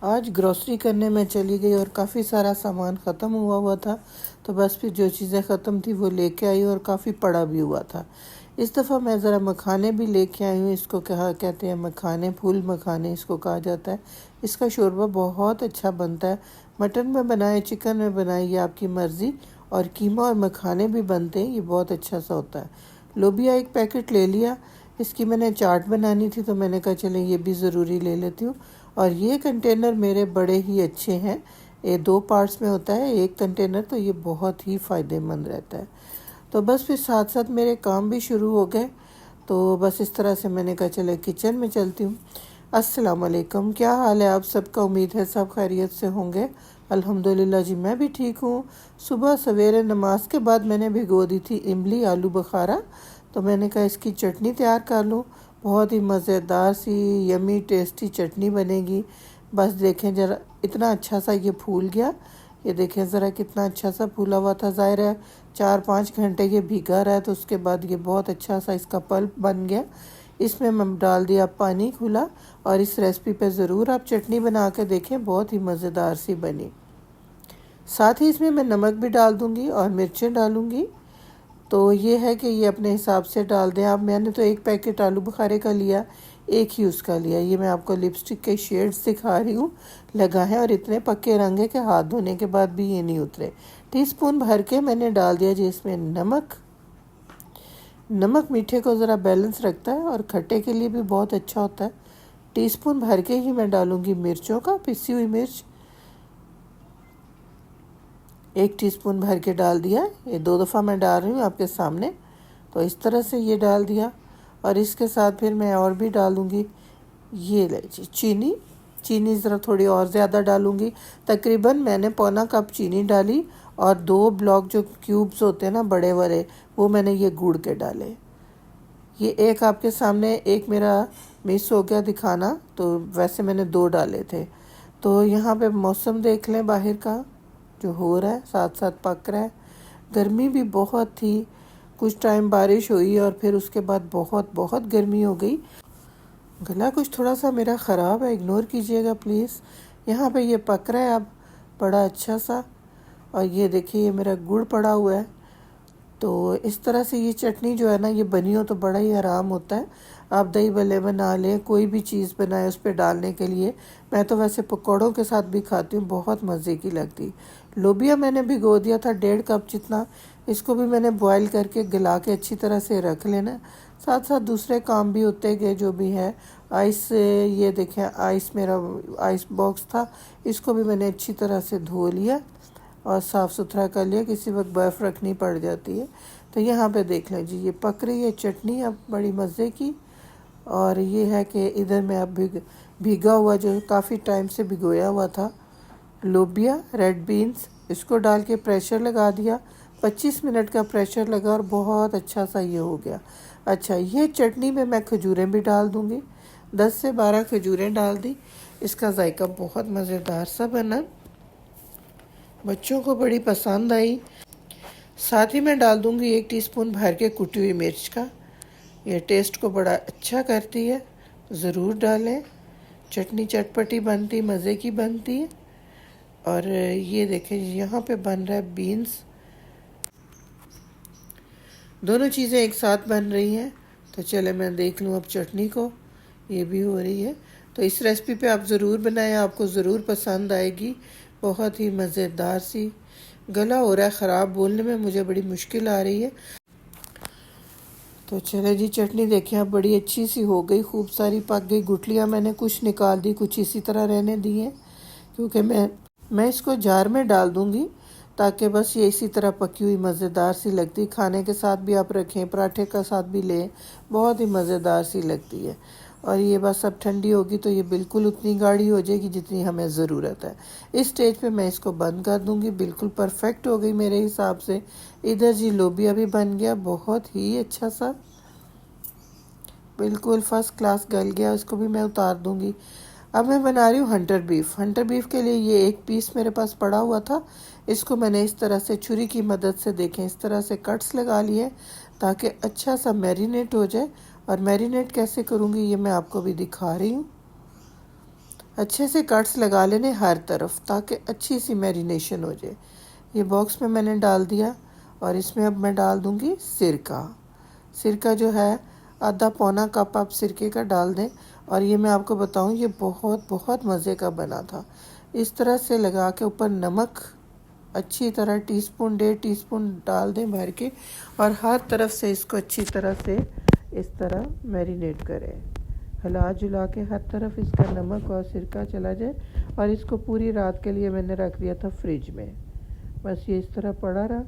आज ग्रॉसरी करने में चली गई और काफ़ी सारा सामान ख़त्म हुआ था। तो बस फिर जो चीज़ें ख़त्म थी वो लेके आई और काफ़ी पड़ा भी हुआ था। इस दफ़ा मैं ज़रा मखाने भी लेके आई हूँ। इसको क्या कहते हैं, मखाने, फूल मखाने इसको कहा जाता है। इसका शोरबा बहुत अच्छा बनता है। मटन में बनाए, चिकन में बनाए, ये आपकी मर्ज़ी। और कीमा और मखाने भी बनते हैं, ये बहुत अच्छा सा होता है। लोबिया एक पैकेट ले लिया। इसकी मैंने चाट बनानी थी तो मैंने कहा चलें ये भी ज़रूरी ले लेती हूँ। और ये कंटेनर मेरे बड़े ही अच्छे हैं। ये 2 पार्ट्स में होता है एक कंटेनर, तो ये बहुत ही फ़ायदेमंद रहता है। तो बस फिर साथ साथ मेरे काम भी शुरू हो गए। तो बस इस तरह से मैंने कहा चले किचन में चलती हूँ। अस्सलाम वालेकुम, क्या हाल है आप सबका? उम्मीद है सब खैरियत से होंगे। अल्हम्दुलिल्लाह जी, मैं भी ठीक हूँ। सुबह सवेरे नमाज के बाद मैंने भिगो दी थी इमली आलू बुखारा। तो मैंने कहा इसकी चटनी तैयार कर लूँ। बहुत ही मज़ेदार सी यमी टेस्टी चटनी बनेगी। बस देखें ज़रा, इतना अच्छा सा ये फूल गया। ये देखें ज़रा कितना अच्छा सा फूला हुआ था। ज़ाहिर है 4-5 घंटे ये भीगा रहा है, तो उसके बाद ये बहुत अच्छा सा इसका पल्प बन गया। इसमें मैं डाल दिया पानी खुला। और इस रेसिपी पे ज़रूर आप चटनी बना के देखें, बहुत ही मज़ेदार सी बनी। साथ ही इसमें मैं नमक भी डाल दूँगी और मिर्चें डालूँगी। तो ये है कि ये अपने हिसाब से डाल दें आप। मैंने तो एक पैकेट आलू बुखारे का लिया, एक ही उसका लिया। ये मैं आपको लिपस्टिक के शेड्स दिखा रही हूँ, लगा है और इतने पक्के रंग है कि हाथ धोने के बाद भी ये नहीं उतरे। टीस्पून भर के मैंने डाल दिया जी इसमें नमक। नमक मीठे को ज़रा बैलेंस रखता है और खट्टे के लिए भी बहुत अच्छा होता है। टीस्पून भर के ही मैं डालूँगी मिर्चों का, पिसी हुई मिर्च 1 टीस्पून भर के डाल दिया। ये 2 दफ़ा मैं डाल रही हूँ आपके सामने। तो इस तरह से ये डाल दिया। और इसके साथ फिर मैं और भी डालूँगी, ये ले जी चीनी। चीनी ज़रा थोड़ी और ज़्यादा डालूँगी। तकरीबन मैंने पौना कप चीनी डाली। और 2 ब्लॉक जो क्यूब्स होते हैं ना बड़े वाले, वो मैंने ये गुड़ के डाले। ये एक आपके सामने, एक मेरा मिस हो गया दिखाना, तो वैसे मैंने 2 डाले थे। तो यहाँ पे मौसम देख लें बाहर का जो हो रहा है, साथ साथ पक रहा है। गर्मी भी बहुत थी। कुछ टाइम बारिश हुई और फिर उसके बाद बहुत बहुत गर्मी हो गई। गला कुछ थोड़ा सा मेरा ख़राब है, इग्नोर कीजिएगा प्लीज़। यहाँ पे ये पक रहा है अब बड़ा अच्छा सा। और ये देखिए ये मेरा गुड़ पड़ा हुआ है। तो इस तरह से ये चटनी जो है ना, ये बनी हो तो बड़ा ही आराम होता है। आप दही भल्ले बना लें, कोई भी चीज़ बनाए उस पर डालने के लिए। मैं तो वैसे पकौड़ों के साथ भी खाती हूँ, बहुत मज़े की लगती। लोबिया मैंने भिगो दिया था 1.5 कप जितना। इसको भी मैंने बॉईल करके गला के अच्छी तरह से रख लेना। साथ साथ दूसरे काम भी होते गए जो भी है। आइस, ये देखें आइस, मेरा आइस बॉक्स था, इसको भी मैंने अच्छी तरह से धो लिया और साफ़ सुथरा कर लिया। किसी वक्त बर्फ़ रखनी पड़ जाती है। तो यहाँ पे देख लें जी, ये पक रही है चटनी अब बड़ी मज़े की। और ये है कि इधर मैं अब भीगा हुआ जो काफ़ी टाइम से भिगोया हुआ था लोबिया, रेड बीन्स, इसको डाल के प्रेशर लगा दिया। 25 मिनट का प्रेशर लगा और बहुत अच्छा सा ये हो गया। अच्छा, ये चटनी में मैं खजूरें भी डाल दूँगी। 10 से 12 खजूरें डाल दी। इसका जायका बहुत मज़ेदार सा बना, बच्चों को बड़ी पसंद आई। साथ ही मैं डाल दूँगी 1 टीस्पून भर के कुटी हुई मिर्च का। यह टेस्ट को बड़ा अच्छा करती है, ज़रूर डालें। चटनी चटपटी बनती, मज़े की बनती है। और ये देखें यहाँ पे बन रहा है बीन्स, दोनों चीज़ें एक साथ बन रही हैं। तो चले मैं देख लूँ अब चटनी को, ये भी हो रही है। तो इस रेसिपी पे आप ज़रूर बनाएं, आपको ज़रूर पसंद आएगी। बहुत ही मज़ेदार सी। गला हो रहा है ख़राब, बोलने में मुझे बड़ी मुश्किल आ रही है। तो चले जी, चटनी देखें अब बड़ी अच्छी सी हो गई, खूब सारी पक गई। गुठलियाँ मैंने कुछ निकाल दी, कुछ इसी तरह रहने दी हैं, क्योंकि मैं इसको जार में डाल दूँगी ताकि बस ये इसी तरह पकी हुई मज़ेदार सी लगती। खाने के साथ भी आप रखें, पराठे का साथ भी लें, बहुत ही मज़ेदार सी लगती है। और ये बस अब ठंडी होगी तो ये बिल्कुल उतनी गाढ़ी हो जाएगी जितनी हमें ज़रूरत है। इस स्टेज पे मैं इसको बंद कर दूँगी। बिल्कुल परफेक्ट हो गई मेरे हिसाब से। इधर जी लोबिया भी बन गया बहुत ही अच्छा सा, बिल्कुल फर्स्ट क्लास गल गया। इसको भी मैं उतार दूँगी। अब मैं बना रही हूँ हंटर बीफ। हंटर बीफ के लिए ये 1 पीस मेरे पास पड़ा हुआ था। इसको मैंने इस तरह से छुरी की मदद से देखें इस तरह से कट्स लगा लिए ताकि अच्छा सा मैरिनेट हो जाए। और मैरिनेट कैसे करूँगी ये मैं आपको भी दिखा रही हूँ। अच्छे से कट्स लगा लेने हर तरफ ताकि अच्छी सी मैरिनेशन हो जाए। ये बॉक्स में मैंने डाल दिया और इसमें अब मैं डाल दूंगी सिरका। सिरका जो है आधा पौना कप आप सिरके का डाल दें। और ये मैं आपको बताऊं, ये बहुत बहुत मज़े का बना था। इस तरह से लगा के ऊपर नमक अच्छी तरह टीस्पून 1.5 टीस्पून डाल दें भर के, और हर तरफ से इसको अच्छी तरह से इस तरह मैरिनेट करें। हिला जुला के हर तरफ इसका नमक और सिरका चला जाए। और इसको पूरी रात के लिए मैंने रख दिया था फ्रिज में। बस ये इस तरह पड़ा रहा,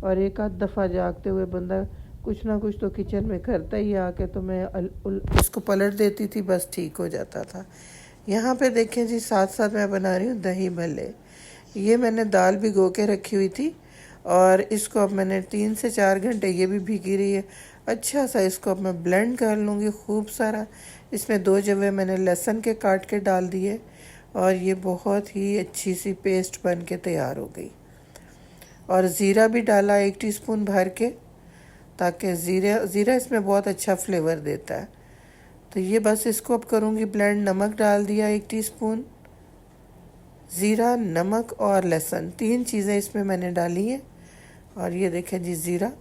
और एक आध दफ़ा जागते हुए बंदा कुछ ना कुछ तो किचन में करता ही आके, तो मैं इसको पलट देती थी, बस ठीक हो जाता था। यहाँ पे देखें जी, साथ साथ मैं बना रही हूँ दही भल्ले। ये मैंने दाल भिगो के रखी हुई थी और इसको अब मैंने 3 से 4 घंटे, ये भी भीगी रही है। अच्छा सा इसको अब मैं ब्लेंड कर लूँगी खूब सारा। इसमें 2 जवे मैंने लहसुन के काट के डाल दिए और ये बहुत ही अच्छी सी पेस्ट बन के तैयार हो गई। और ज़ीरा भी डाला 1 टीस्पून भर के, ताकि ज़ीरा इसमें बहुत अच्छा फ्लेवर देता है। तो ये बस इसको अब करूँगी ब्लेंड। नमक डाल दिया 1 टीस्पून, ज़ीरा, नमक और लहसुन 3 चीज़ें इसमें मैंने डाली हैं। और ये देखें जी, ज़ीरा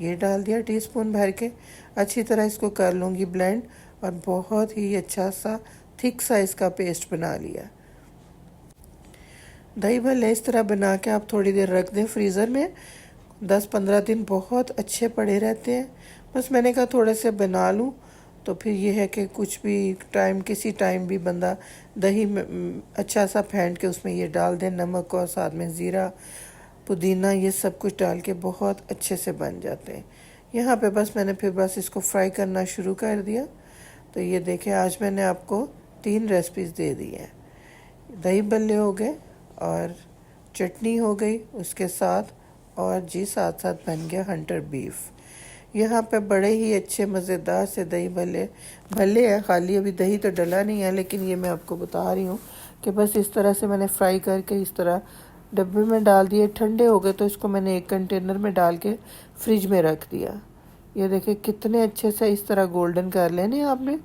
ये डाल दिया टीस्पून भर के। अच्छी तरह इसको कर लूँगी ब्लेंड, और बहुत ही अच्छा सा थिक सा इसका पेस्ट बना लिया। दही भल्ले इस तरह बना के आप थोड़ी देर रख दें फ्रीज़र में, 10-15 दिन बहुत अच्छे पड़े रहते हैं। बस मैंने कहा थोड़े से बना लूँ, तो फिर ये है कि कुछ भी टाइम, किसी टाइम भी बंदा दही में अच्छा सा फेंट के उसमें ये डाल दें, नमक और साथ में ज़ीरा, पुदीना, ये सब कुछ डाल के बहुत अच्छे से बन जाते हैं। यहाँ पे बस मैंने फिर बस इसको फ्राई करना शुरू कर दिया। तो ये देखें, आज मैंने आपको 3 रेसिपीज़ दे दी हैं। दही भल्ले हो गए और चटनी हो गई उसके साथ, और जी साथ साथ बन गया हंटर बीफ। यहाँ पे बड़े ही अच्छे मज़ेदार से दही भल्ले हैं। खाली अभी दही तो डला नहीं है, लेकिन ये मैं आपको बता रही हूँ कि बस इस तरह से मैंने फ्राई करके इस तरह डब्बे में डाल दिए। ठंडे हो गए तो इसको मैंने एक कंटेनर में डाल के फ्रिज में रख दिया। ये देखिए कितने अच्छे से इस तरह गोल्डन कर लेने आपने,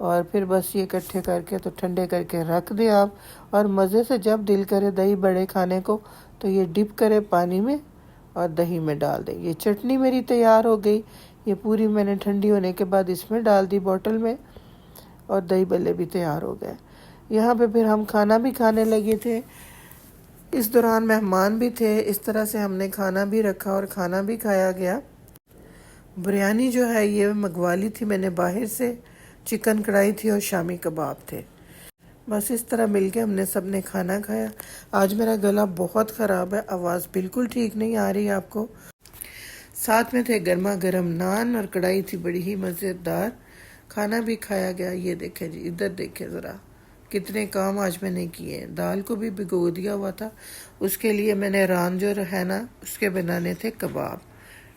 और फिर बस ये इकट्ठे करके तो ठंडे करके रख दें आप। और मज़े से जब दिल करे दही बड़े खाने को, तो ये डिप करे पानी में और दही में डाल दें। ये चटनी मेरी तैयार हो गई। ये पूरी मैंने ठंडी होने के बाद इसमें डाल दी बॉटल में, और दही भल्ले भी तैयार हो गए। यहाँ पे फिर हम खाना भी खाने लगे थे। इस दौरान मेहमान भी थे। इस तरह से हमने खाना भी रखा और खाना भी खाया गया। बिरयानी जो है ये मंगवा ली थी मैंने बाहर से, चिकन कढ़ाई थी और शामी कबाब थे। बस इस तरह मिलके हमने सब ने खाना खाया। आज मेरा गला बहुत ख़राब है, आवाज़ बिल्कुल ठीक नहीं आ रही आपको। साथ में थे गर्मा गर्म नान और कढ़ाई थी बड़ी ही मज़ेदार। खाना भी खाया गया। ये देखें जी, इधर देखें ज़रा कितने काम आज मैंने किए। दाल को भी भिगो दिया हुआ था, उसके लिए मैंने रान जो है ना उसके बनाने थे कबाब।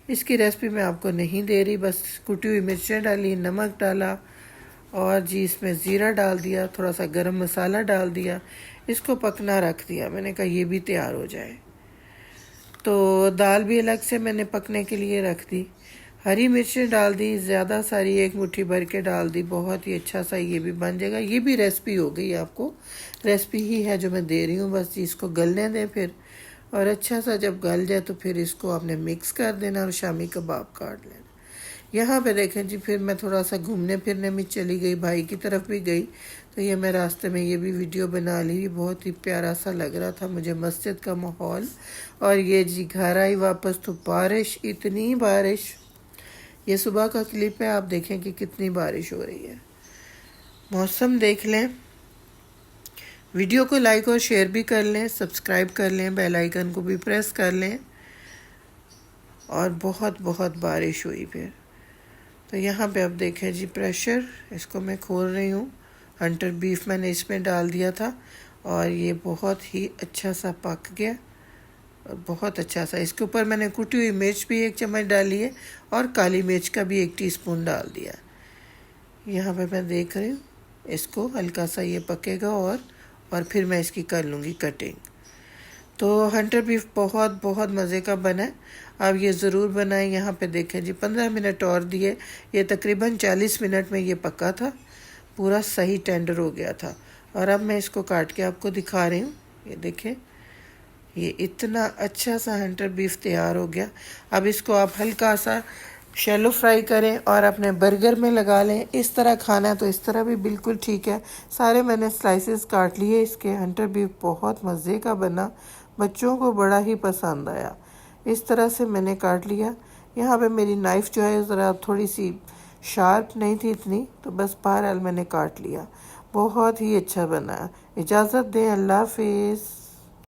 इसकी रेसिपी मैं आपको नहीं दे रही, बस कुटी हुई मिर्चें डाली, नमक डाला और जी इसमें ज़ीरा डाल दिया, थोड़ा सा गरम मसाला डाल दिया, इसको पकना रख दिया। मैंने कहा ये भी तैयार हो जाए। तो दाल भी अलग से मैंने पकने के लिए रख दी। हरी मिर्चें डाल दी ज़्यादा सारी, 1 मुट्ठी भर के डाल दी। बहुत ही अच्छा सा ये भी बन जाएगा। ये भी रेसिपी हो गई, आपको रेसिपी ही है जो मैं दे रही हूँ। बस इसको गलने दें फिर, और अच्छा सा जब गल जाए तो फिर इसको आपने मिक्स कर देना और शामी कबाब काट लेना। यहाँ पे देखें जी, फिर मैं थोड़ा सा घूमने फिरने में चली गई, भाई की तरफ भी गई। तो ये मैं रास्ते में ये भी वीडियो बना ली। बहुत ही प्यारा सा लग रहा था मुझे मस्जिद का माहौल। और ये जी घर आई वापस तो बारिश, इतनी बारिश। ये सुबह का क्लिप है, आप देखें कि कितनी बारिश हो रही है। मौसम देख लें। वीडियो को लाइक और शेयर भी कर लें, सब्सक्राइब कर लें, बेल आइकन को भी प्रेस कर लें। और बहुत बहुत बारिश हुई फिर। तो यहाँ पे अब देखें जी प्रेशर, इसको मैं खोल रही हूँ। हंटर बीफ मैंने इसमें डाल दिया था और ये बहुत ही अच्छा सा पक गया और बहुत अच्छा सा। इसके ऊपर मैंने कुटी हुई मिर्च भी 1 चम्मच डाली है और काली मिर्च का भी 1 टीस्पून डाल दिया। यहाँ पे मैं देख रही हूँ, इसको हल्का सा ये पकेगा और फिर मैं इसकी कर लूँगी कटिंग। तो हंटर बीफ बहुत बहुत मज़े का बना है। आप ये ज़रूर बनाएं। यहाँ पे देखें जी 15 मिनट और दिए, ये तकरीबन 40 मिनट में ये पका था, पूरा सही टेंडर हो गया था। और अब मैं इसको काट के आपको दिखा रही हूँ। ये देखें, ये इतना अच्छा सा हंटर बीफ तैयार हो गया। अब इसको आप हल्का सा शैलो फ्राई करें और अपने बर्गर में लगा लें। इस तरह खाना है तो इस तरह भी बिल्कुल ठीक है। सारे मैंने स्लाइसेस काट लिए इसके। हंटर बीफ बहुत मज़े का बना, बच्चों को बड़ा ही पसंद आया। इस तरह से मैंने काट लिया। यहाँ पे मेरी नाइफ़ जो है ज़रा थोड़ी सी शार्प नहीं थी इतनी, तो बस बहरहाल मैंने काट लिया। बहुत ही अच्छा बना। इजाज़त दें, अल्लाह हाफिज़।